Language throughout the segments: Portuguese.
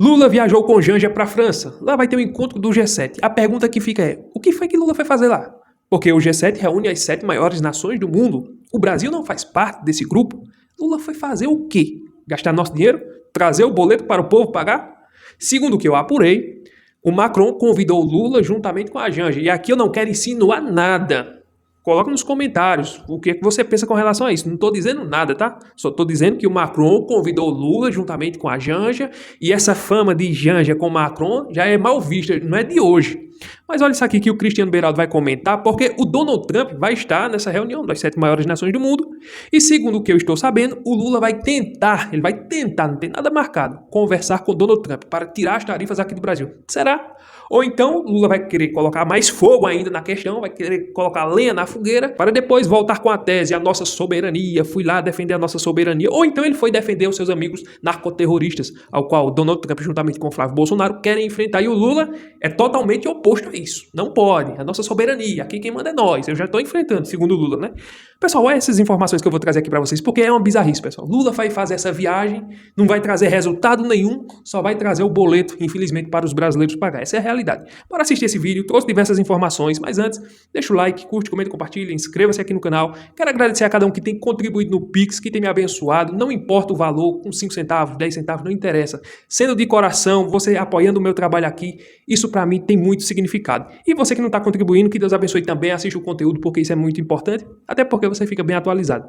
Lula viajou com Janja para a França. Lá vai ter um encontro do G7. A pergunta que fica é, o que foi que Lula foi fazer lá? Porque o G7 reúne as 7 maiores nações do mundo. O Brasil não faz parte desse grupo. Lula foi fazer o quê? Gastar nosso dinheiro? Trazer o boleto para o povo pagar? Segundo o que eu apurei, o Macron convidou Lula juntamente com a Janja. E aqui eu não quero insinuar nada. Coloca nos comentários o que você pensa com relação a isso. Não estou dizendo nada, tá? Só estou dizendo que o Macron convidou Lula juntamente com a Janja e essa fama de Janja com Macron já é mal vista, não é de hoje. Mas olha isso aqui que o Cristiano Beraldo vai comentar, porque o Donald Trump vai estar nessa reunião das 7 maiores nações do mundo e segundo o que eu estou sabendo, o Lula vai tentar, não tem nada marcado, conversar com o Donald Trump para tirar as tarifas aqui do Brasil. Será? Ou então Lula vai querer colocar mais fogo ainda na questão, vai querer colocar lenha na fogueira para depois voltar com a tese, a nossa soberania, fui lá defender a nossa soberania. Ou então ele foi defender os seus amigos narcoterroristas, ao qual o Donald Trump, juntamente com o Flávio Bolsonaro, querem enfrentar. E o Lula é totalmente oposto a isso. Não pode. A nossa soberania, aqui quem manda é nós. Eu já estou enfrentando, segundo o Lula, né? Pessoal, olha essas informações que eu vou trazer aqui para vocês, porque é uma bizarrice, pessoal. Lula vai fazer essa viagem, não vai trazer resultado nenhum, só vai trazer o boleto, infelizmente, para os brasileiros pagar. Essa é a realidade. Para assistir esse vídeo, trouxe diversas informações, mas antes, deixa o like, curte, comenta, compartilha, inscreva-se aqui no canal. Quero agradecer a cada um que tem contribuído no Pix, que tem me abençoado, não importa o valor, com 5 centavos, 10 centavos, não interessa. Sendo de coração, você apoiando o meu trabalho aqui, isso para mim tem muito significado. E você que não está contribuindo, que Deus abençoe também, assiste o conteúdo, porque isso é muito importante, até porque você fica bem atualizado.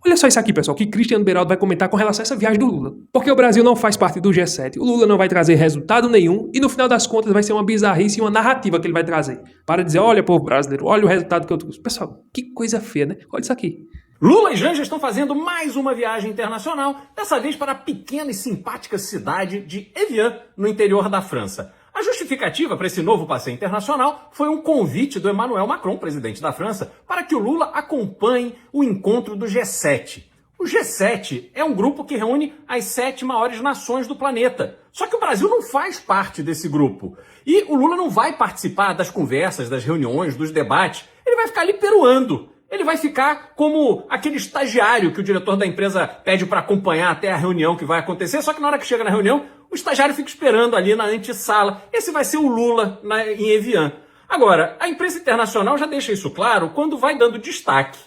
Olha só isso aqui, pessoal, que Cristiano Beraldo vai comentar com relação a essa viagem do Lula. Porque o Brasil não faz parte do G7, o Lula não vai trazer resultado nenhum e no final das contas vai ser uma bizarrice e uma narrativa que ele vai trazer. Para dizer, olha povo brasileiro, olha o resultado que eu trouxe. Pessoal, que coisa feia, né? Olha isso aqui. Lula e Janja estão fazendo mais uma viagem internacional, dessa vez para a pequena e simpática cidade de Evian, no interior da França. A justificativa para esse novo passeio internacional foi um convite do Emmanuel Macron, presidente da França, para que o Lula acompanhe o encontro do G7. O G7 é um grupo que reúne as 7 maiores nações do planeta. Só que o Brasil não faz parte desse grupo. E o Lula não vai participar das conversas, das reuniões, dos debates. Ele vai ficar ali peruando. Ele vai ficar como aquele estagiário que o diretor da empresa pede para acompanhar até a reunião que vai acontecer, só que na hora que chega na reunião, o estagiário fica esperando ali na antessala. Esse vai ser o Lula em Evian. Agora, a imprensa internacional já deixa isso claro quando vai dando destaque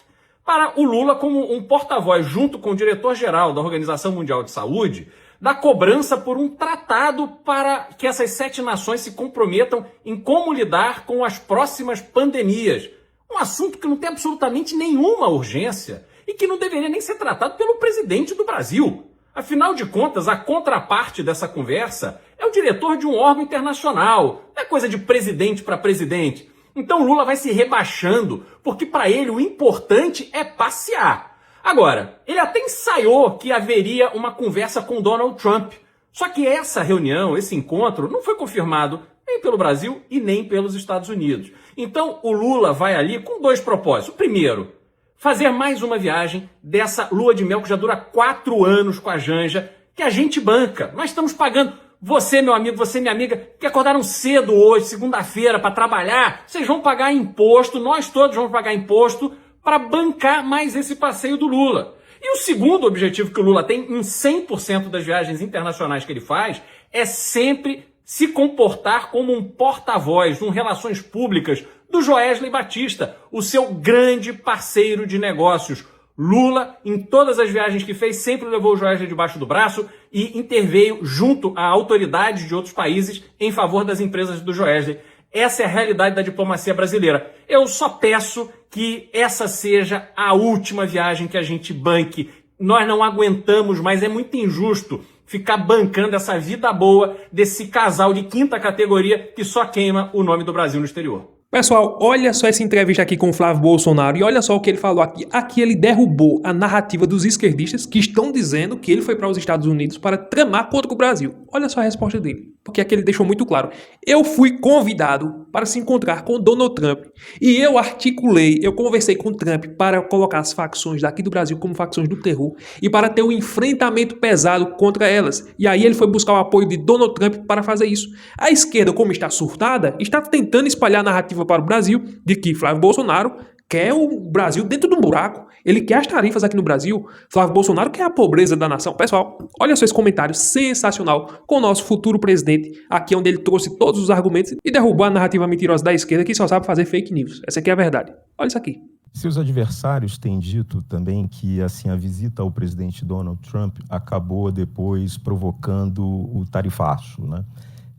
para o Lula como um porta-voz, junto com o diretor-geral da Organização Mundial de Saúde, da cobrança por um tratado para que essas 7 nações se comprometam em como lidar com as próximas pandemias. Um assunto que não tem absolutamente nenhuma urgência e que não deveria nem ser tratado pelo presidente do Brasil. Afinal de contas, a contraparte dessa conversa é o diretor de um órgão internacional. Não é coisa de presidente para presidente. Então Lula vai se rebaixando, porque para ele o importante é passear. Agora, ele até ensaiou que haveria uma conversa com Donald Trump. Só que essa reunião, esse encontro, não foi confirmado nem pelo Brasil e nem pelos Estados Unidos. Então o Lula vai ali com 2 propósitos. O primeiro, fazer mais uma viagem dessa lua de mel que já dura 4 anos com a Janja, que a gente banca. Nós estamos pagando. Você, meu amigo, você, minha amiga, que acordaram cedo hoje, segunda-feira, para trabalhar, vocês vão pagar imposto, nós todos vamos pagar imposto para bancar mais esse passeio do Lula. E o segundo objetivo que o Lula tem em 100% das viagens internacionais que ele faz é sempre se comportar como um porta-voz, um relações públicas do Joesley Batista, o seu grande parceiro de negócios. Lula, em todas as viagens que fez, sempre levou o Joesley debaixo do braço e interveio junto a autoridades de outros países em favor das empresas do Joesley. Essa é a realidade da diplomacia brasileira. Eu só peço que essa seja a última viagem que a gente banque. Nós não aguentamos mais, é muito injusto ficar bancando essa vida boa desse casal de 5ª categoria que só queima o nome do Brasil no exterior. Pessoal, olha só essa entrevista aqui com o Flávio Bolsonaro e olha só o que ele falou aqui. Aqui ele derrubou a narrativa dos esquerdistas que estão dizendo que ele foi para os Estados Unidos para tramar contra o Brasil. Olha só a resposta dele, porque aqui ele deixou muito claro. Eu fui convidado para se encontrar com Donald Trump e eu conversei com Trump para colocar as facções daqui do Brasil como facções do terror e para ter um enfrentamento pesado contra elas. E aí ele foi buscar o apoio de Donald Trump para fazer isso. A esquerda, como está surtada, está tentando espalhar a narrativa para o Brasil de que Flávio Bolsonaro quer o Brasil dentro de um buraco. Ele quer as tarifas aqui no Brasil. Flávio Bolsonaro quer a pobreza da nação. Pessoal, olha só esse comentário sensacional com o nosso futuro presidente, aqui onde ele trouxe todos os argumentos e derrubou a narrativa mentirosa da esquerda que só sabe fazer fake news. Essa aqui é a verdade. Olha isso aqui. Seus adversários têm dito também que assim, a visita ao presidente Donald Trump acabou depois provocando o tarifaço, né?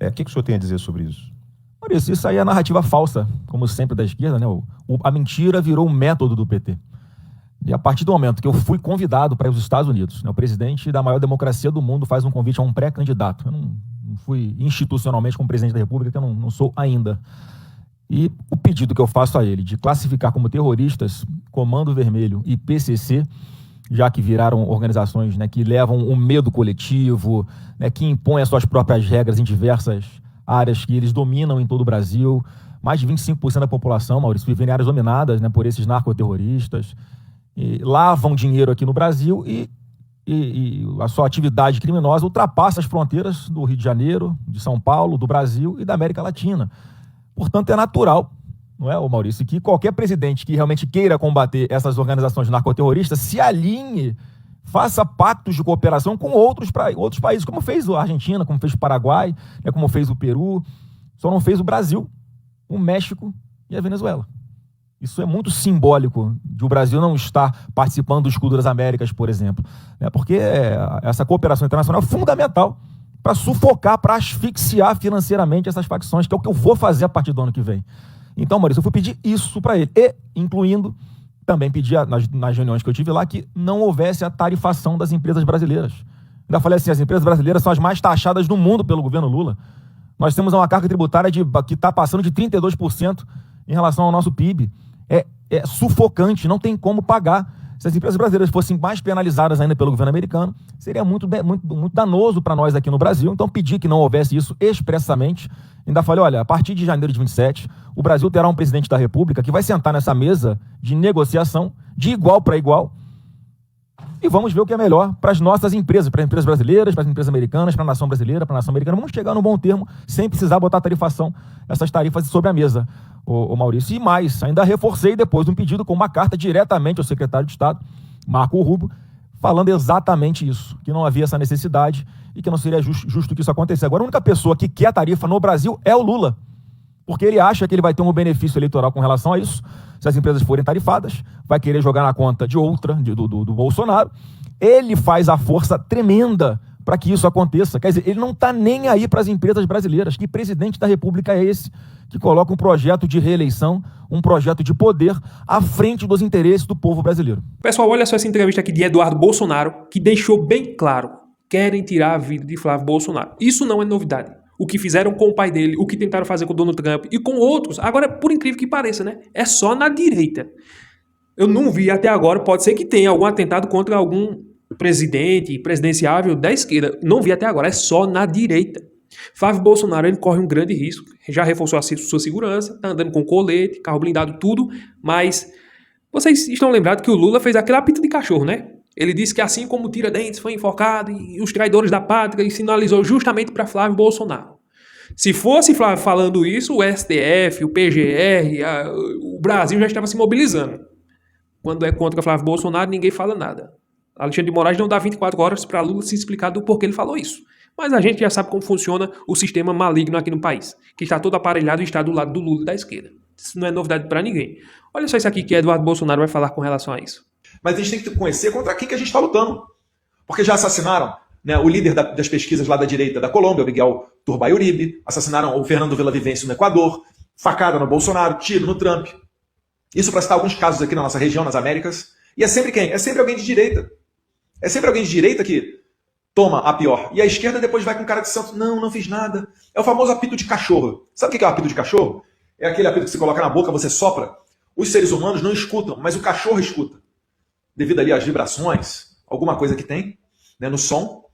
O que o senhor tem a dizer sobre isso? Maurício, isso aí é narrativa falsa, como sempre da esquerda, né? A mentira virou um método do PT. E a partir do momento que eu fui convidado para ir aos Estados Unidos, né, o presidente da maior democracia do mundo faz um convite a um pré-candidato. Eu não fui institucionalmente como presidente da República, que eu não sou ainda. E o pedido que eu faço a ele de classificar como terroristas Comando Vermelho e PCC, já que viraram organizações, né, que levam o medo coletivo, né, que impõem as suas próprias regras em diversas áreas que eles dominam em todo o Brasil. Mais de 25% da população, Maurício, vivem em áreas dominadas, né, por esses narcoterroristas. E lavam dinheiro aqui no Brasil e a sua atividade criminosa ultrapassa as fronteiras do Rio de Janeiro, de São Paulo, do Brasil e da América Latina. Portanto, é natural, não é, Maurício, que qualquer presidente que realmente queira combater essas organizações narcoterroristas se alinhe, faça pactos de cooperação com outros países, como fez a Argentina, como fez o Paraguai, né, como fez o Peru, só não fez o Brasil, o México e a Venezuela. Isso é muito simbólico de o Brasil não estar participando do Escudo das Américas, por exemplo, né, porque essa cooperação internacional é fundamental para sufocar, para asfixiar financeiramente essas facções, que é o que eu vou fazer a partir do ano que vem. Então, Maurício, eu fui pedir isso para ele, e incluindo, também pedi nas reuniões que eu tive lá, que não houvesse a tarifação das empresas brasileiras. Ainda falei assim, as empresas brasileiras são as mais taxadas do mundo pelo governo Lula. Nós temos uma carga tributária que está passando de 32% em relação ao nosso PIB. É sufocante, não tem como pagar. Se as empresas brasileiras fossem mais penalizadas ainda pelo governo americano, seria muito danoso para nós aqui no Brasil. Então, pedi que não houvesse isso expressamente. Ainda falei, olha, a partir de janeiro de 27, o Brasil terá um presidente da República que vai sentar nessa mesa de negociação, de igual para igual, e vamos ver o que é melhor para as nossas empresas, para as empresas brasileiras, para as empresas americanas, para a nação brasileira, para a nação americana. Vamos chegar num bom termo, sem precisar botar tarifação, essas tarifas sobre a mesa, o Maurício. E mais, ainda reforcei depois um pedido com uma carta diretamente ao secretário de Estado, Marco Rubio, falando exatamente isso, que não havia essa necessidade e que não seria justo que isso acontecesse. Agora, a única pessoa que quer a tarifa no Brasil é o Lula, porque ele acha que ele vai ter um benefício eleitoral com relação a isso. Se as empresas forem tarifadas, vai querer jogar na conta de outra, do Bolsonaro. Ele faz a força tremenda para que isso aconteça. Quer dizer, ele não está nem aí para as empresas brasileiras. Que presidente da República é esse que coloca um projeto de reeleição, um projeto de poder à frente dos interesses do povo brasileiro? Pessoal, olha só essa entrevista aqui de Eduardo Bolsonaro, que deixou bem claro: querem tirar a vida de Flávio Bolsonaro. Isso não é novidade. O que fizeram com o pai dele, o que tentaram fazer com o Donald Trump e com outros, agora, por incrível que pareça, né? É só na direita. Eu não vi até agora, pode ser que tenha algum atentado contra algum presidente presidenciável da esquerda. Não vi até agora, é só na direita. Flávio Bolsonaro, ele corre um grande risco, já reforçou a sua segurança, tá andando com colete, carro blindado, tudo, mas vocês estão lembrados que o Lula fez aquele apito de cachorro, né? Ele disse que assim como o Tiradentes foi enforcado e os traidores da pátria, e sinalizou justamente para Flávio Bolsonaro. Se fosse Flávio falando isso, o STF, o PGR, o Brasil já estava se mobilizando. Quando é contra Flávio Bolsonaro, ninguém fala nada. Alexandre de Moraes não dá 24 horas para Lula se explicar do porquê ele falou isso. Mas a gente já sabe como funciona o sistema maligno aqui no país, que está todo aparelhado e está do lado do Lula e da esquerda. Isso não é novidade para ninguém. Olha só isso aqui que Eduardo Bolsonaro vai falar com relação a isso. Mas a gente tem que conhecer contra quem que a gente está lutando. Porque já assassinaram, né, o líder das pesquisas lá da direita da Colômbia, o Miguel Turbay Uribe, assassinaram o Fernando Villavicencio no Equador, facada no Bolsonaro, tiro no Trump. Isso para citar alguns casos aqui na nossa região, nas Américas. E é sempre quem? É sempre alguém de direita. É sempre alguém de direita que toma a pior. E a esquerda depois vai com cara de santo. Não fiz nada. É o famoso apito de cachorro. Sabe o que é o apito de cachorro? É aquele apito que você coloca na boca, você sopra. Os seres humanos não escutam, mas o cachorro escuta. Devido ali às vibrações, alguma coisa que tem, né, no som.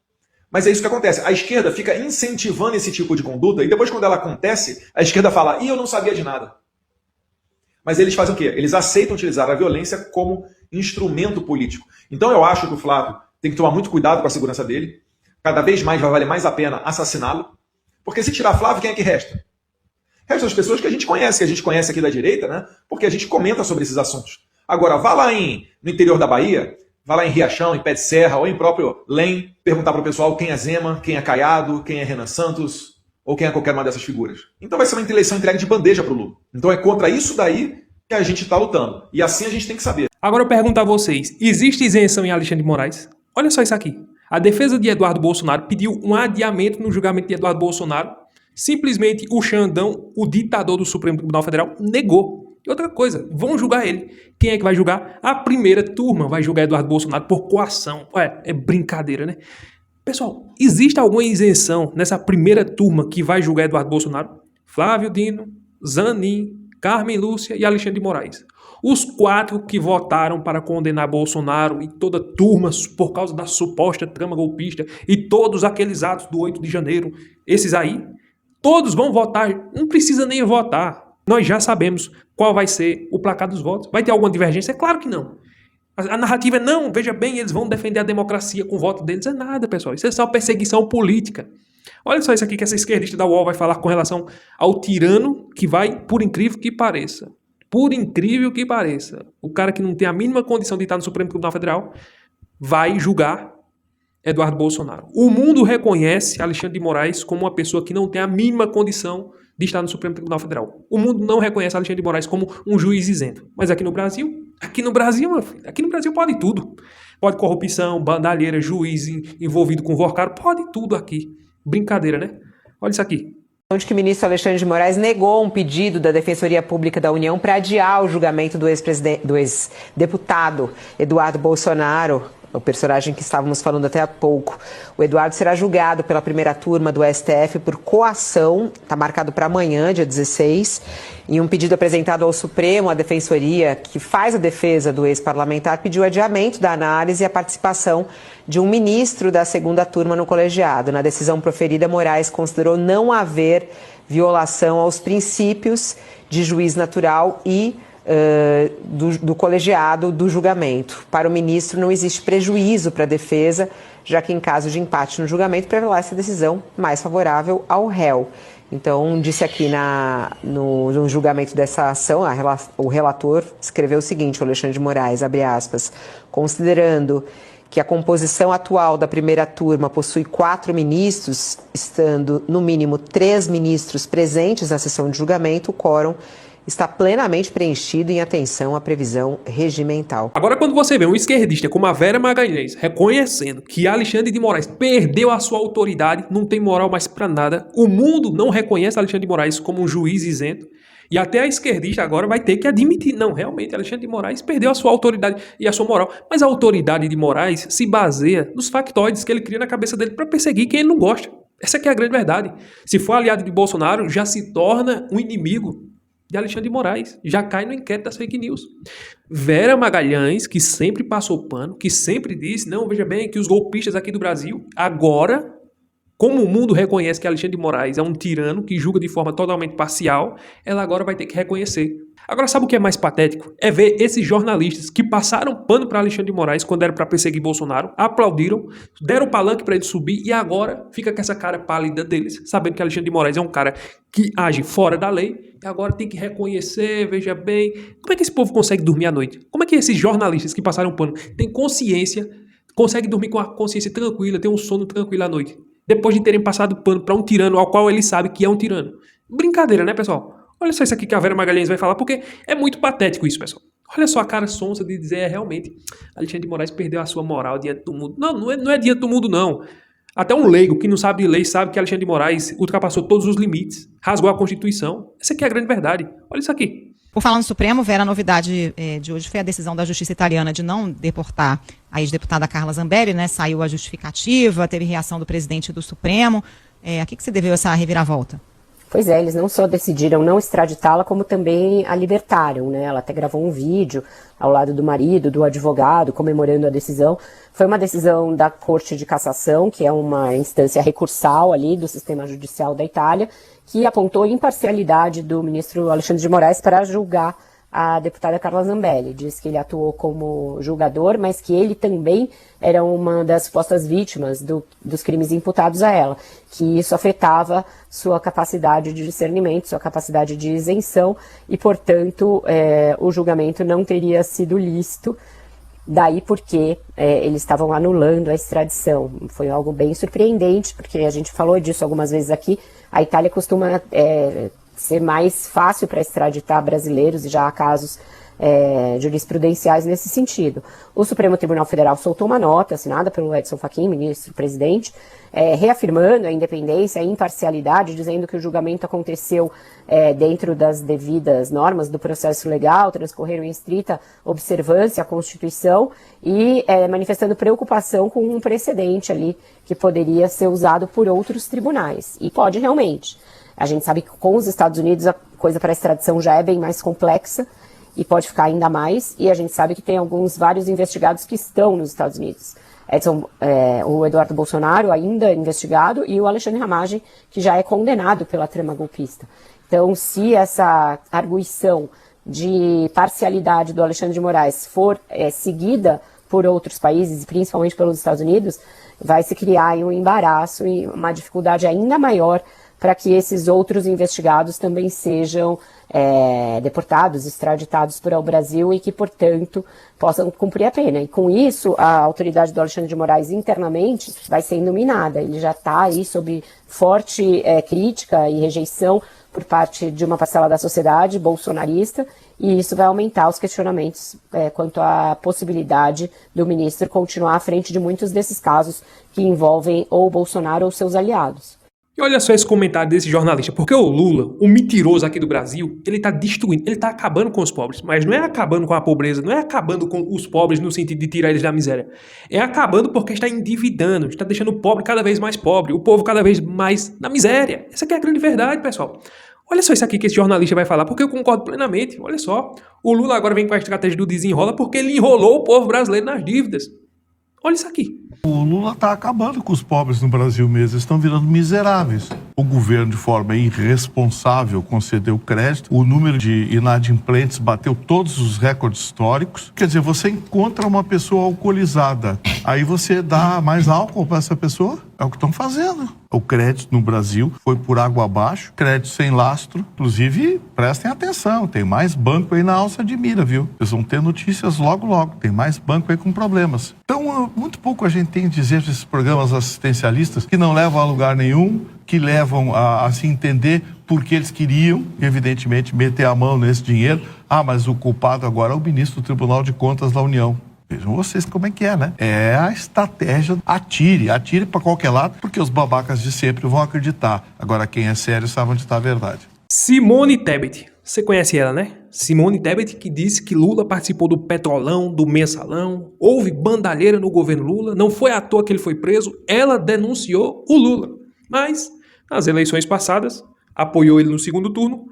Mas é isso que acontece. A esquerda fica incentivando esse tipo de conduta e depois quando ela acontece, a esquerda fala, eu não sabia de nada. Mas eles fazem o quê? Eles aceitam utilizar a violência como instrumento político. Então eu acho que o Flávio tem que tomar muito cuidado com a segurança dele. Cada vez mais vai valer mais a pena assassiná-lo. Porque se tirar Flávio, quem é que resta? Restam as pessoas que a gente conhece aqui da direita, né? Porque a gente comenta sobre esses assuntos. Agora, vá lá no interior da Bahia, vá lá em Riachão, em Pé de Serra, ou em próprio Lem, perguntar para o pessoal quem é Zema, quem é Caiado, quem é Renan Santos, ou quem é qualquer uma dessas figuras. Então vai ser uma eleição entregue de bandeja para o Lula. Então é contra isso daí que a gente está lutando. E assim a gente tem que saber. Agora eu pergunto a vocês, existe isenção em Alexandre de Moraes? Olha só isso aqui. A defesa de Eduardo Bolsonaro pediu um adiamento no julgamento de Eduardo Bolsonaro. Simplesmente o Xandão, o ditador do Supremo Tribunal Federal, negou. E outra coisa, vão julgar ele. Quem é que vai julgar? A primeira turma vai julgar Eduardo Bolsonaro por coação. É brincadeira, né? Pessoal, existe alguma isenção nessa primeira turma que vai julgar Eduardo Bolsonaro? Flávio Dino, Zanin, Carmen Lúcia e Alexandre de Moraes. Os 4 que votaram para condenar Bolsonaro e toda a turma por causa da suposta trama golpista e todos aqueles atos do 8 de janeiro, esses aí, todos vão votar, não precisa nem votar. Nós já sabemos qual vai ser o placar dos votos. Vai ter alguma divergência? É claro que não. A narrativa é não, veja bem, eles vão defender a democracia com o voto deles. É nada, pessoal. Isso é só perseguição política. Olha só isso aqui que essa esquerdista da UOL vai falar com relação ao tirano que vai, por incrível que pareça. Por incrível que pareça. O cara que não tem a mínima condição de estar no Supremo Tribunal Federal vai julgar Eduardo Bolsonaro. O mundo reconhece Alexandre de Moraes como uma pessoa que não tem a mínima condição de estar no Supremo Tribunal Federal. O mundo não reconhece Alexandre de Moraes como um juiz isento. Mas aqui no Brasil, meu filho, aqui no Brasil pode tudo. Pode corrupção, bandalheira, juiz envolvido com vorcaro, pode tudo aqui. Brincadeira, né? Olha isso aqui. Onde que o ministro Alexandre de Moraes negou um pedido da Defensoria Pública da União para adiar o julgamento do ex-deputado Eduardo Bolsonaro, o personagem que estávamos falando até há pouco. O Eduardo será julgado pela primeira turma do STF por coação, está marcado para amanhã, dia 16, em um pedido apresentado ao Supremo, a Defensoria, que faz a defesa do ex-parlamentar, pediu adiamento da análise e a participação de um ministro da segunda turma no colegiado. Na decisão proferida, Moraes considerou não haver violação aos princípios de juiz natural e do colegiado do julgamento. Para o ministro, não existe prejuízo para a defesa, já que em caso de empate no julgamento, prevalece a decisão mais favorável ao réu. Então, disse aqui no julgamento dessa ação, o relator escreveu o seguinte, o Alexandre de Moraes, abre aspas, considerando que a composição atual da primeira turma possui 4 ministros, estando no mínimo 3 ministros presentes na sessão de julgamento, o quórum está plenamente preenchido em atenção à previsão regimental. Agora, quando você vê um esquerdista como a Vera Magalhães reconhecendo que Alexandre de Moraes perdeu a sua autoridade, não tem moral mais pra nada, o mundo não reconhece Alexandre de Moraes como um juiz isento, e até a esquerdista agora vai ter que admitir, não, realmente, Alexandre de Moraes perdeu a sua autoridade e a sua moral. Mas a autoridade de Moraes se baseia nos factoides que ele cria na cabeça dele para perseguir quem ele não gosta. Essa aqui é a grande verdade. Se for aliado de Bolsonaro, já se torna um inimigo de Alexandre de Moraes, já cai no inquérito das fake news. Vera Magalhães, que sempre passou pano, que sempre disse, não, veja bem, que os golpistas aqui do Brasil, agora, como o mundo reconhece que Alexandre de Moraes é um tirano que julga de forma totalmente parcial, ela agora vai ter que reconhecer. Agora, sabe o que é mais patético? É ver esses jornalistas que passaram pano para Alexandre de Moraes quando era para perseguir Bolsonaro, aplaudiram, deram palanque para ele subir e agora fica com essa cara pálida deles, sabendo que Alexandre de Moraes é um cara que age fora da lei e agora tem que reconhecer, veja bem. Como é que esse povo consegue dormir à noite? Como é que esses jornalistas que passaram pano têm consciência, conseguem dormir com a consciência tranquila, ter um sono tranquilo à noite? Depois de terem passado pano para um tirano ao qual ele sabe que é um tirano. Brincadeira, né, pessoal? Olha só isso aqui que a Vera Magalhães vai falar, porque é muito patético isso, pessoal. Olha só a cara sonsa de dizer, realmente, Alexandre de Moraes perdeu a sua moral diante do mundo. Não é diante do mundo, não. Até um leigo que não sabe de lei sabe que Alexandre de Moraes ultrapassou todos os limites, rasgou a Constituição. Essa aqui é a grande verdade. Olha isso aqui. Por falar no Supremo, Vera, a novidade de hoje foi a decisão da Justiça Italiana de não deportar a ex-deputada Carla Zambelli, né? Saiu a justificativa, teve reação do presidente do Supremo. A que você deveu essa reviravolta? Pois é, eles não só decidiram não extraditá-la, como também a libertaram, né? Ela até gravou um vídeo ao lado do marido, do advogado, comemorando a decisão. Foi uma decisão da Corte de Cassação, que é uma instância recursal ali do sistema judicial da Itália, que apontou a imparcialidade do ministro Alexandre de Moraes para julgar a deputada Carla Zambelli. Diz que ele atuou como julgador, mas que ele também era uma das supostas vítimas dos crimes imputados a ela, que isso afetava sua capacidade de discernimento, sua capacidade de isenção e, portanto, o julgamento não teria sido lícito. Daí porque eles estavam anulando a extradição. Foi algo bem surpreendente, porque a gente falou disso algumas vezes aqui. A Itália costuma ser mais fácil para extraditar brasileiros, e já há casos jurisprudenciais nesse sentido. O Supremo Tribunal Federal soltou uma nota assinada pelo Edson Fachin, ministro-presidente, reafirmando a independência, a imparcialidade, dizendo que o julgamento aconteceu dentro das devidas normas do processo legal, transcorreram em estrita observância à Constituição e manifestando preocupação com um precedente ali que poderia ser usado por outros tribunais. E pode realmente. A gente sabe que com os Estados Unidos a coisa para a extradição já é bem mais complexa, e pode ficar ainda mais, e a gente sabe que tem vários investigados que estão nos Estados Unidos. O Eduardo Bolsonaro ainda investigado e o Alexandre Ramagem, que já é condenado pela trama golpista. Então, se essa arguição de parcialidade do Alexandre de Moraes for seguida por outros países, principalmente pelos Estados Unidos, vai se criar aí um embaraço e uma dificuldade ainda maior para que esses outros investigados também sejam deportados, extraditados para o Brasil e que, portanto, possam cumprir a pena. E com isso, a autoridade do Alexandre de Moraes internamente vai sendo minada. Ele já está aí sob forte crítica e rejeição por parte de uma parcela da sociedade bolsonarista, e isso vai aumentar os questionamentos quanto à possibilidade do ministro continuar à frente de muitos desses casos que envolvem ou Bolsonaro ou seus aliados. E olha só esse comentário desse jornalista, porque o Lula, o mentiroso aqui do Brasil, ele tá destruindo, ele tá acabando com os pobres, mas não é acabando com a pobreza, não é acabando com os pobres no sentido de tirar eles da miséria, é acabando porque está endividando, está deixando o pobre cada vez mais pobre, o povo cada vez mais na miséria. Essa aqui é a grande verdade, pessoal. Olha só isso aqui que esse jornalista vai falar, porque eu concordo plenamente. Olha só, o Lula agora vem com a estratégia do desenrola porque ele enrolou o povo brasileiro nas dívidas. Olha isso aqui. O Lula está acabando com os pobres no Brasil mesmo, eles estão virando miseráveis. O governo, de forma irresponsável, concedeu crédito, o número de inadimplentes bateu todos os recordes históricos. Quer dizer, você encontra uma pessoa alcoolizada, aí você dá mais álcool para essa pessoa? É o que estão fazendo. O crédito no Brasil foi por água abaixo, crédito sem lastro. Inclusive, prestem atenção, tem mais banco aí na alça de mira, viu? Vocês vão ter notícias logo, logo. Tem mais banco aí com problemas. Então, muito pouco a gente tem a dizer desses programas assistencialistas que não levam a lugar nenhum, que levam a se entender porque eles queriam, evidentemente, meter a mão nesse dinheiro. Ah, mas o culpado agora é o ministro do Tribunal de Contas da União. Vejam vocês como é que é, né? É a estratégia, atire para qualquer lado, porque os babacas de sempre vão acreditar. Agora, quem é sério sabe onde está a verdade. Simone Tebet, você conhece ela, né? Simone Tebet, que disse que Lula participou do Petrolão, do Mensalão, houve bandalheira no governo Lula, não foi à toa que ele foi preso, ela denunciou o Lula. Mas, nas eleições passadas, apoiou ele no segundo turno,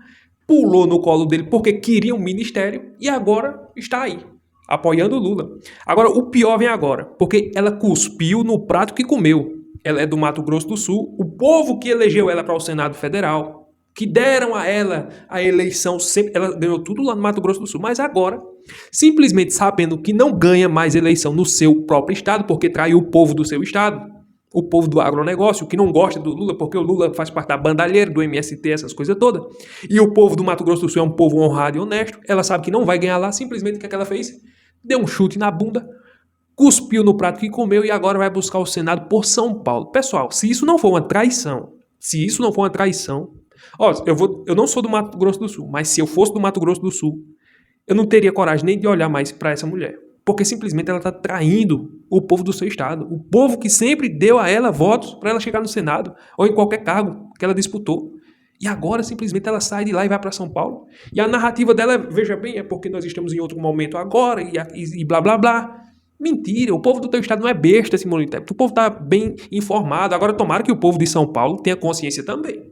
pulou no colo dele porque queria um ministério e agora está aí, apoiando o Lula. Agora, o pior vem agora, porque ela cuspiu no prato que comeu. Ela é do Mato Grosso do Sul, o povo que elegeu ela para o Senado Federal, que deram a ela a eleição, sempre, ela ganhou tudo lá no Mato Grosso do Sul, mas agora, simplesmente sabendo que não ganha mais eleição no seu próprio estado, porque traiu o povo do seu estado, o povo do agronegócio, que não gosta do Lula, porque o Lula faz parte da bandalheira, do MST, essas coisas todas, e o povo do Mato Grosso do Sul é um povo honrado e honesto, ela sabe que não vai ganhar lá, simplesmente o que ela fez? Deu um chute na bunda, cuspiu no prato que comeu e agora vai buscar o Senado por São Paulo. Pessoal, se isso não for uma traição, ó, eu não sou do Mato Grosso do Sul, mas se eu fosse do Mato Grosso do Sul, eu não teria coragem nem de olhar mais para essa mulher. Porque simplesmente ela está traindo o povo do seu estado. O povo que sempre deu a ela votos para ela chegar no Senado ou em qualquer cargo que ela disputou. E agora simplesmente ela sai de lá e vai para São Paulo. E a narrativa dela, veja bem, é porque nós estamos em outro momento agora e blá blá blá. Mentira, o povo do teu estado não é besta, Simone Tebet. O povo está bem informado. Agora tomara que o povo de São Paulo tenha consciência também.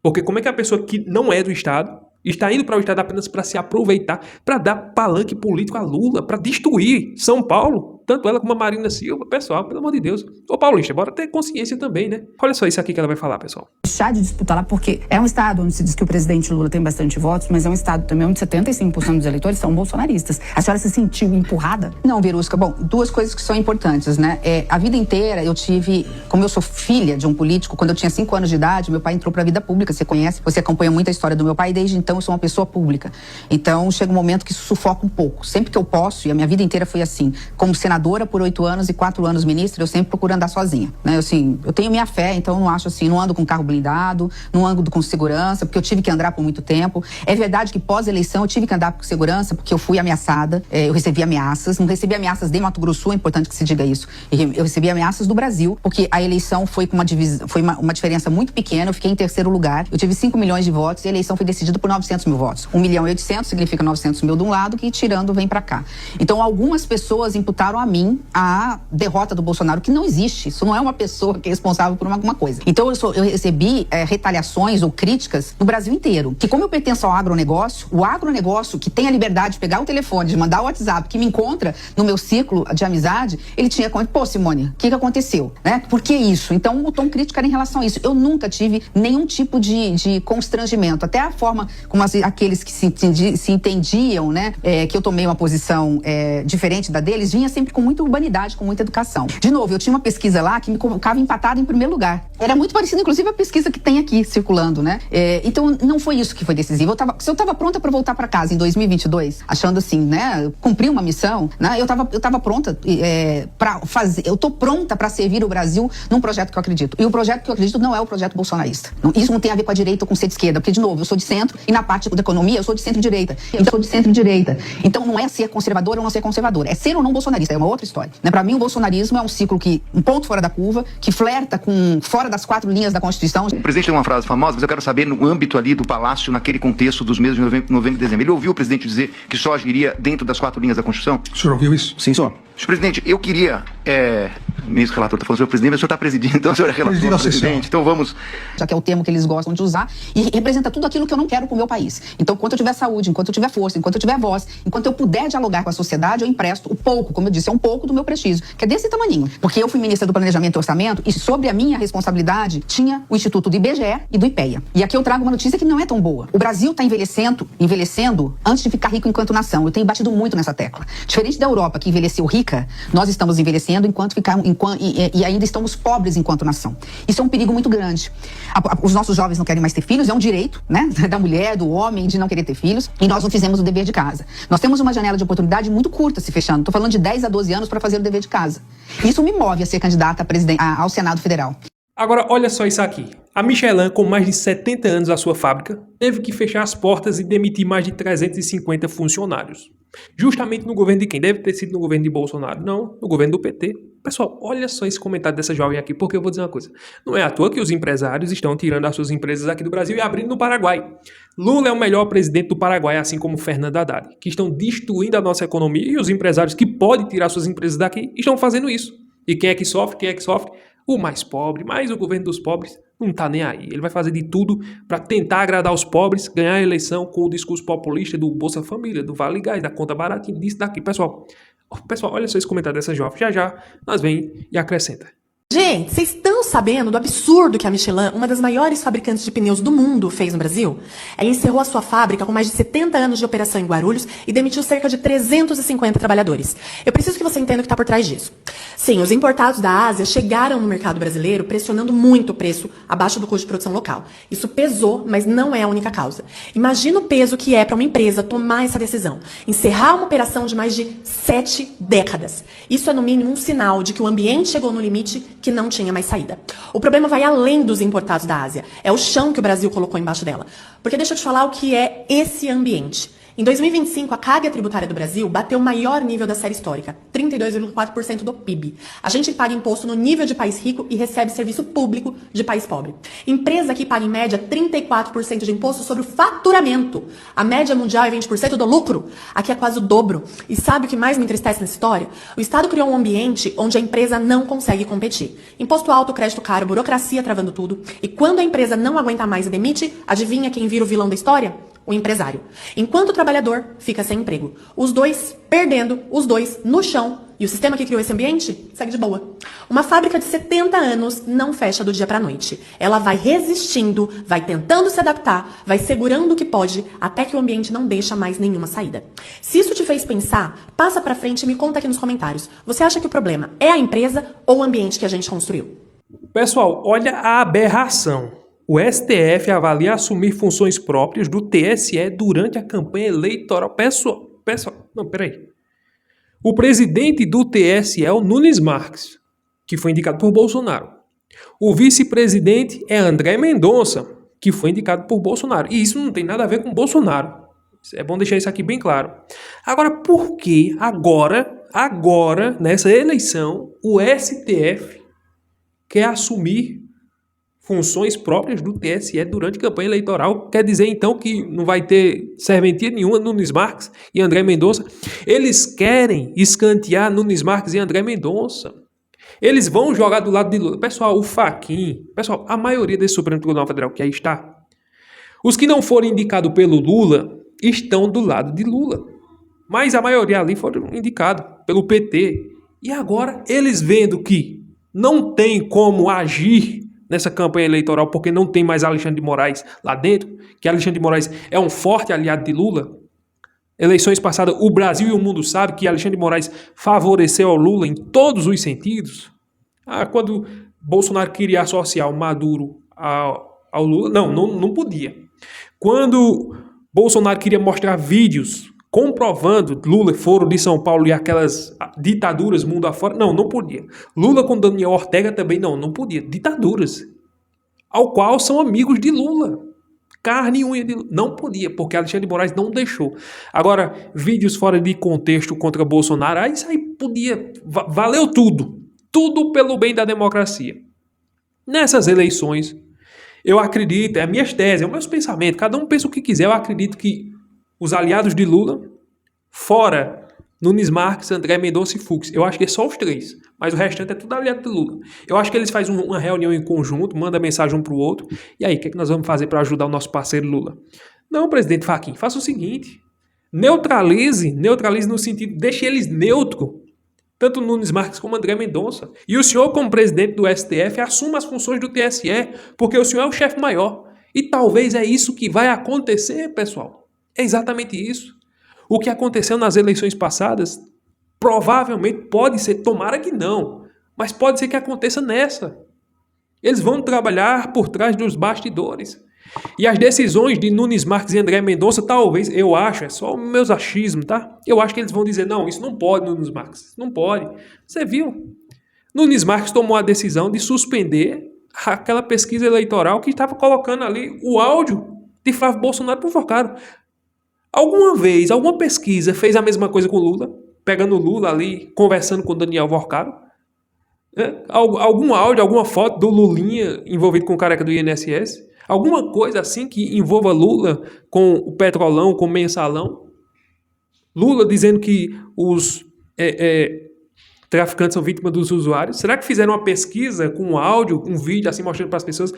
Porque como é que a pessoa que não é do estado está indo para o estado apenas para se aproveitar, para dar palanque político a Lula, para destruir São Paulo? tanto ela como a Marina Silva. Pessoal, pelo amor de Deus. Ô Paulista, bora ter consciência também, né? Olha só isso aqui que ela vai falar, pessoal. Deixar de disputar lá, porque é um estado onde se diz que o presidente Lula tem bastante votos, mas é um estado também onde 75% dos eleitores são bolsonaristas. A senhora se sentiu empurrada? Não, Verusca. Bom, duas coisas que são importantes, né? A vida inteira eu tive, como eu sou filha de um político, quando eu tinha 5 anos de idade, meu pai entrou pra vida pública, você conhece, você acompanha muito a história do meu pai, e desde então eu sou uma pessoa pública. Então chega um momento que isso sufoca um pouco. Sempre que eu posso, e a minha vida inteira foi assim, como senadora por 8 anos e 4 anos ministra, eu sempre procuro andar sozinha, né? Eu tenho minha fé, então eu não acho assim, não ando com carro blindado, não ando com segurança, porque eu tive que andar por muito tempo. É verdade que pós-eleição eu tive que andar com segurança, porque eu fui ameaçada, eu recebi ameaças, não recebi ameaças de Mato Grosso, é importante que se diga isso. Eu recebi ameaças do Brasil, porque a eleição foi com uma diferença muito pequena, eu fiquei em 3º lugar, eu tive 5 milhões de votos e a eleição foi decidida por 900 mil votos. 1.800.000 significa 900 mil de um lado, que tirando vem pra cá. Então algumas pessoas imputaram a mim a derrota do Bolsonaro, que não existe, isso não é uma pessoa que é responsável por alguma coisa. Então eu recebi retaliações ou críticas no Brasil inteiro, que como eu pertenço ao agronegócio, o agronegócio que tem a liberdade de pegar o telefone, de mandar o WhatsApp, que me encontra no meu ciclo de amizade, ele tinha comentado, pô Simone, o que aconteceu? Né? Por que isso? Então o tom crítico era em relação a isso. Eu nunca tive nenhum tipo de constrangimento, até a forma como aqueles que se entendiam, né, que eu tomei uma posição diferente da deles, vinha sempre com muita urbanidade, com muita educação. De novo, eu tinha uma pesquisa lá que me colocava empatada em primeiro lugar. Era muito parecida, inclusive, a pesquisa que tem aqui circulando, né? Então, não foi isso que foi decisivo. Se eu tava pronta para voltar para casa em 2022, achando assim, né, cumprir uma missão, né, eu tava pronta para fazer, eu tô pronta para servir o Brasil num projeto que eu acredito. E o projeto que eu acredito não é o projeto bolsonarista. Isso não tem a ver com a direita ou com ser de esquerda, porque, de novo, eu sou de centro e na parte da economia eu sou de centro-direita. Então, não é ser conservadora ou não ser conservadora, é ser ou não bolsonarista, é uma outra história. Né? Para mim, o bolsonarismo é um ciclo um ponto fora da curva, que flerta com fora das 4 linhas da Constituição. O presidente tem uma frase famosa, mas eu quero saber no âmbito ali do Palácio, naquele contexto dos meses de novembro e dezembro. Ele ouviu o presidente dizer que só agiria dentro das 4 linhas da Constituição? O senhor ouviu isso? Sim, senhor. Senhor presidente, eu queria... O ministro relator está falando, senhor presidente, mas o senhor está presidindo, então o senhor é relator, presidente, então vamos... Já que é o termo que eles gostam de usar, e representa tudo aquilo que eu não quero para o meu país. Então, enquanto eu tiver saúde, enquanto eu tiver força, enquanto eu tiver voz, enquanto eu puder dialogar com a sociedade, eu empresto o pouco, como eu disse, é um pouco do meu prestígio, que é desse tamaninho. Porque eu fui ministra do Planejamento e Orçamento e sobre a minha responsabilidade tinha o Instituto do IBGE e do IPEA. E aqui eu trago uma notícia que não é tão boa. O Brasil está envelhecendo antes de ficar rico enquanto nação. Eu tenho batido muito nessa tecla. Diferente da Europa, que envelheceu rica, nós estamos envelhecendo e ainda estamos pobres enquanto nação. Isso é um perigo muito grande. Os nossos jovens não querem mais ter filhos, é um direito, né, da mulher, do homem, de não querer ter filhos, e nós não fizemos o dever de casa. Nós temos uma janela de oportunidade muito curta se fechando. Estou falando de 10 a 12 anos para fazer o dever de casa. Isso me move a ser candidata ao Senado Federal. Agora, olha só isso aqui. A Michelin, com mais de 70 anos à sua fábrica, teve que fechar as portas e demitir mais de 350 funcionários. Justamente no governo de quem? Deve ter sido no governo de Bolsonaro. Não, no governo do PT. Pessoal, olha só esse comentário dessa jovem aqui, porque eu vou dizer uma coisa. Não é à toa que os empresários estão tirando as suas empresas aqui do Brasil e abrindo no Paraguai. Lula é o melhor presidente do Paraguai, assim como Fernando Haddad, que estão destruindo a nossa economia, e os empresários que podem tirar suas empresas daqui estão fazendo isso. E quem é que sofre? O mais pobre, mas o governo dos pobres não tá nem aí. Ele vai fazer de tudo para tentar agradar os pobres, ganhar a eleição com o discurso populista do Bolsa Família, do Vale Gás, da conta baratinha, disso daqui. Pessoal, olha só esse comentário dessa jovem. Já nós vem e acrescenta. Gente, vocês estão sabendo do absurdo que a Michelin, uma das maiores fabricantes de pneus do mundo, fez no Brasil? Ela encerrou a sua fábrica com mais de 70 anos de operação em Guarulhos e demitiu cerca de 350 trabalhadores. Eu preciso que você entenda o que está por trás disso. Sim, os importados da Ásia chegaram no mercado brasileiro pressionando muito o preço abaixo do custo de produção local. Isso pesou, mas não é a única causa. Imagina o peso que é para uma empresa tomar essa decisão. Encerrar uma operação de mais de 7 décadas. Isso é, no mínimo, um sinal de que o ambiente chegou no limite que não tinha mais saída. O problema vai além dos importados da Ásia. É o chão que o Brasil colocou embaixo dela. Porque deixa eu te falar o que é esse ambiente. Em 2025, a carga tributária do Brasil bateu o maior nível da série histórica, 32,4% do PIB. A gente paga imposto no nível de país rico e recebe serviço público de país pobre. Empresa que paga em média 34% de imposto sobre o faturamento. A média mundial é 20% do lucro. Aqui é quase o dobro. E sabe o que mais me entristece nessa história? O Estado criou um ambiente onde a empresa não consegue competir. Imposto alto, crédito caro, burocracia travando tudo. E quando a empresa não aguenta mais e demite, adivinha quem vira o vilão da história? o empresário. Enquanto o trabalhador fica sem emprego. Os dois perdendo, os dois no chão. E o sistema que criou esse ambiente segue de boa. Uma fábrica de 70 anos não fecha do dia para a noite. Ela vai resistindo, vai tentando se adaptar, vai segurando o que pode, até que o ambiente não deixa mais nenhuma saída. Se isso te fez pensar, passa para frente e me conta aqui nos comentários. Você acha que o problema é a empresa ou o ambiente que a gente construiu? Pessoal, olha a aberração. O STF avalia assumir funções próprias do TSE durante a campanha eleitoral. Pessoal, não, peraí. O presidente do TSE é o Nunes Marques, que foi indicado por Bolsonaro. O vice-presidente é André Mendonça, que foi indicado por Bolsonaro. E isso não tem nada a ver com Bolsonaro. É bom deixar isso aqui bem claro. Agora, por que agora, nessa eleição, o STF quer assumir funções próprias do TSE durante a campanha eleitoral? Quer dizer, então, que não vai ter serventia nenhuma Nunes Marques e André Mendonça? Eles querem escantear Nunes Marques e André Mendonça. Eles vão jogar do lado de Lula. Pessoal, o Fachin, pessoal, a maioria desse Supremo Tribunal Federal que aí está, os que não foram indicados pelo Lula estão do lado de Lula. Mas a maioria ali foram indicados pelo PT. E agora, eles vendo que não tem como agir nessa campanha eleitoral, porque não tem mais Alexandre de Moraes lá dentro, que Alexandre de Moraes é um forte aliado de Lula. Eleições passadas, o Brasil e o mundo sabem que Alexandre de Moraes favoreceu ao Lula em todos os sentidos. Quando Bolsonaro queria associar o Maduro ao Lula, não podia. Quando Bolsonaro queria mostrar vídeos comprovando Lula, Foro de São Paulo e aquelas ditaduras mundo afora, não podia. Lula com Daniel Ortega também não podia. Ditaduras, ao qual são amigos de Lula. Carne e unha de Lula. Não podia, porque Alexandre de Moraes não deixou. Agora, vídeos fora de contexto contra Bolsonaro, isso aí podia, valeu tudo. Tudo pelo bem da democracia. Nessas eleições, eu acredito, é as minhas teses, é o meu pensamento, cada um pensa o que quiser, eu acredito que os aliados de Lula, fora Nunes Marques, André Mendonça e Fux. Eu acho que é só os três, mas o restante é tudo aliado de Lula. Eu acho que eles fazem uma reunião em conjunto, mandam mensagem um para o outro. E aí, o que é que nós vamos fazer para ajudar o nosso parceiro Lula? Não, presidente Fachin, faça o seguinte. Neutralize no sentido, deixe eles neutros. Tanto Nunes Marques como André Mendonça. E o senhor, como presidente do STF, assuma as funções do TSE, porque o senhor é o chefe maior. E talvez é isso que vai acontecer, pessoal. É exatamente isso. O que aconteceu nas eleições passadas, provavelmente pode ser, tomara que não, mas pode ser que aconteça nessa. Eles vão trabalhar por trás dos bastidores. E as decisões de Nunes Marques e André Mendonça, talvez, eu acho, é só meus achismos, tá? Eu acho que eles vão dizer, não, isso não pode, Nunes Marques, não pode. Você viu? Nunes Marques tomou a decisão de suspender aquela pesquisa eleitoral que estava colocando ali o áudio de Flávio Bolsonaro provocado. Alguma vez, alguma pesquisa fez a mesma coisa com o Lula, pegando o Lula ali, conversando com o Daniel Vorcaro? Algum áudio, alguma foto do Lulinha envolvido com o careca do INSS? Alguma coisa assim que envolva Lula com o Petrolão, com o Mensalão? Lula dizendo que os traficantes são vítimas dos usuários? Será que fizeram uma pesquisa com um áudio, um vídeo assim mostrando para as pessoas,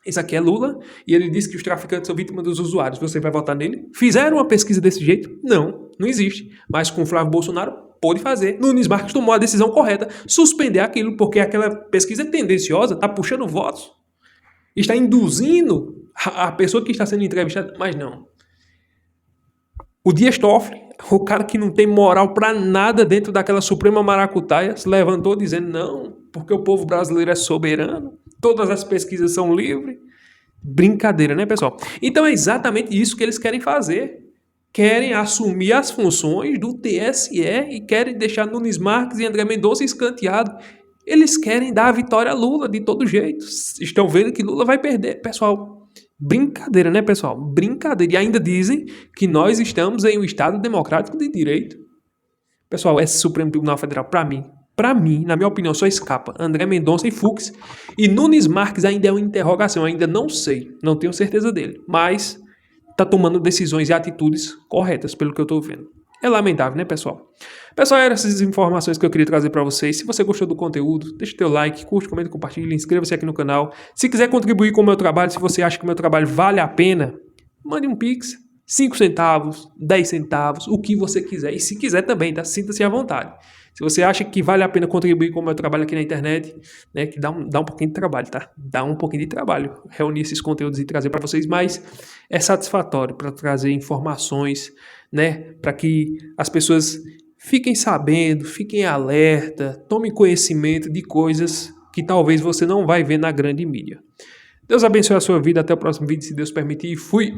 esse aqui é Lula, e ele disse que os traficantes são vítimas dos usuários, você vai votar nele? Fizeram uma pesquisa desse jeito? Não existe. Mas com o Flávio Bolsonaro, pôde fazer. Nunes Marques tomou a decisão correta, suspender aquilo, porque aquela pesquisa tendenciosa está puxando votos, está induzindo a pessoa que está sendo entrevistada, mas não. O Dias Toffoli, o cara que não tem moral para nada dentro daquela Suprema Maracutaia, se levantou dizendo, não, porque o povo brasileiro é soberano, todas as pesquisas são livres. Brincadeira, né, pessoal? Então é exatamente isso que eles querem fazer. Querem assumir as funções do TSE e querem deixar Nunes Marques e André Mendonça escanteados. Eles querem dar a vitória a Lula de todo jeito. Estão vendo que Lula vai perder, pessoal. Brincadeira, né, pessoal? Brincadeira. E ainda dizem que nós estamos em um Estado democrático de direito. Pessoal, esse Supremo Tribunal Federal, para mim, na minha opinião, só escapa André Mendonça e Fux. E Nunes Marques ainda é uma interrogação, ainda não sei, não tenho certeza dele. Mas está tomando decisões e atitudes corretas, pelo que eu estou vendo. É lamentável, né, pessoal? Pessoal, eram essas informações que eu queria trazer para vocês. Se você gostou do conteúdo, deixa o teu like, curte, comenta, compartilha, inscreva-se aqui no canal. Se quiser contribuir com o meu trabalho, se você acha que o meu trabalho vale a pena, Mande um Pix, 5 centavos, 10 centavos, o que você quiser. E se quiser também, tá? Sinta-se à vontade. Se você acha que vale a pena contribuir com o meu trabalho aqui na internet, né, que dá um pouquinho de trabalho, tá? Dá um pouquinho de trabalho reunir esses conteúdos e trazer para vocês, mas é satisfatório para trazer informações, né, para que as pessoas fiquem sabendo, fiquem alerta, tomem conhecimento de coisas que talvez você não vai ver na grande mídia. Deus abençoe a sua vida, até o próximo vídeo, se Deus permitir, e fui!